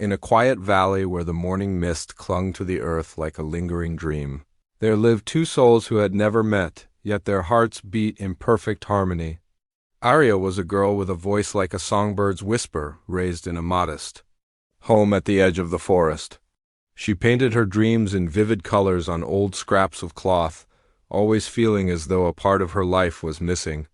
In a quiet valley where the morning mist clung to the earth like a lingering dream, there lived two souls who had never met, yet their hearts beat in perfect harmony. Aria was a girl with a voice like a songbird's whisper, raised in a modest home at the edge of the forest. She painted her dreams in vivid colors on old scraps of cloth, always feeling as though a part of her life was missing.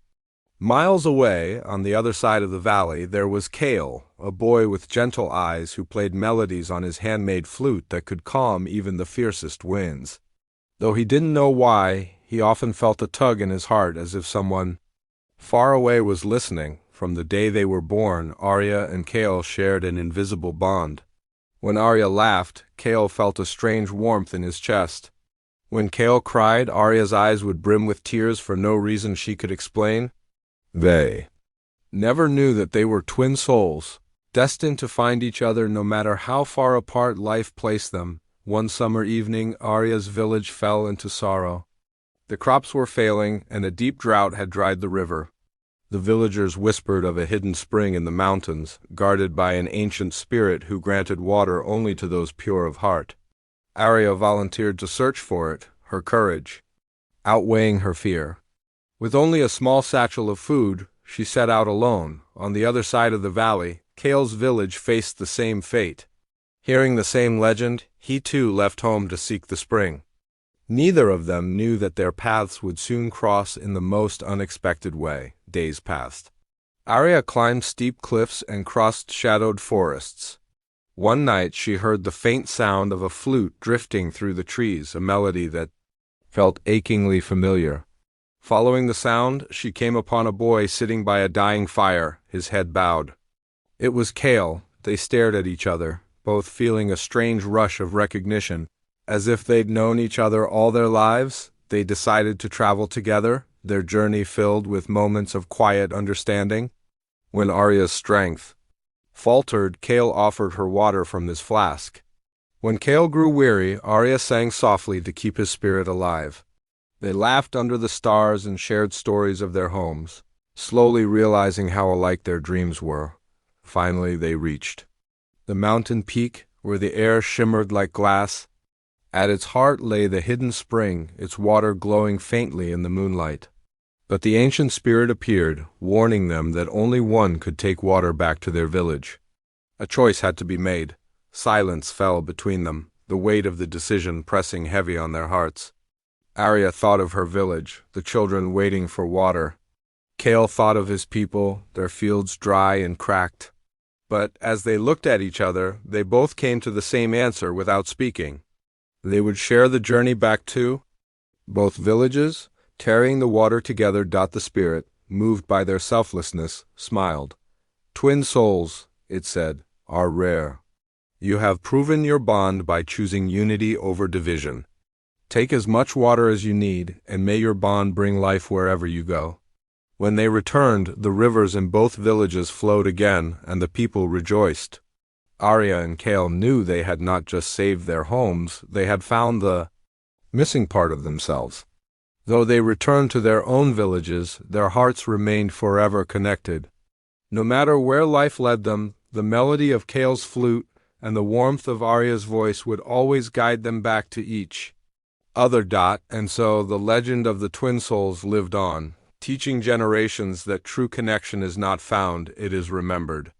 Miles away, on the other side of the valley, there was Kael, a boy with gentle eyes who played melodies on his handmade flute that could calm even the fiercest winds. Though he didn't know why, he often felt a tug in his heart as if someone far away was listening. From the day they were born, Aria and Kael shared an invisible bond. When Aria laughed, Kael felt a strange warmth in his chest. When Kael cried, Aria's eyes would brim with tears for no reason she could explain. They never knew that they were twin souls, destined to find each other no matter how far apart life placed them. One summer evening, Aria's village fell into sorrow. The crops were failing, and a deep drought had dried the river. The villagers whispered of a hidden spring in the mountains, guarded by an ancient spirit who granted water only to those pure of heart. Aria volunteered to search for it, her courage outweighing her fear. With only a small satchel of food, she set out alone. On the other side of the valley, Kael's village faced the same fate. Hearing the same legend, he too left home to seek the spring. Neither of them knew that their paths would soon cross in the most unexpected way. Days passed. Aria climbed steep cliffs and crossed shadowed forests. One night she heard the faint sound of a flute drifting through the trees, a melody that felt achingly familiar. Following the sound, she came upon a boy sitting by a dying fire, his head bowed. It was Kael. They stared at each other, both feeling a strange rush of recognition. As if they'd known each other all their lives, they decided to travel together, their journey filled with moments of quiet understanding. When Aria's strength faltered, Kael offered her water from his flask. When Kael grew weary, Aria sang softly to keep his spirit alive. They laughed under the stars and shared stories of their homes, slowly realizing how alike their dreams were. Finally they reached the mountain peak, where the air shimmered like glass. At its heart lay the hidden spring, its water glowing faintly in the moonlight. But the ancient spirit appeared, warning them that only one could take water back to their village. A choice had to be made. Silence fell between them, the weight of the decision pressing heavy on their hearts. Aria thought of her village, the children waiting for water. Kael thought of his people, their fields dry and cracked. But as they looked at each other, they both came to the same answer without speaking. They would share the journey back to both villages. Carrying the water together. The spirit, moved by their selflessness, smiled. Twin souls, it said, are rare. You have proven your bond by choosing unity over division. Take as much water as you need, and may your bond bring life wherever you go. When they returned, the rivers in both villages flowed again, and the people rejoiced. Aria and Kael knew they had not just saved their homes, they had found the missing part of themselves. Though they returned to their own villages, their hearts remained forever connected. No matter where life led them, the melody of Kael's flute and the warmth of Aria's voice would always guide them back to each other. And so the legend of the twin souls lived on, teaching generations that true connection is not found, it is remembered.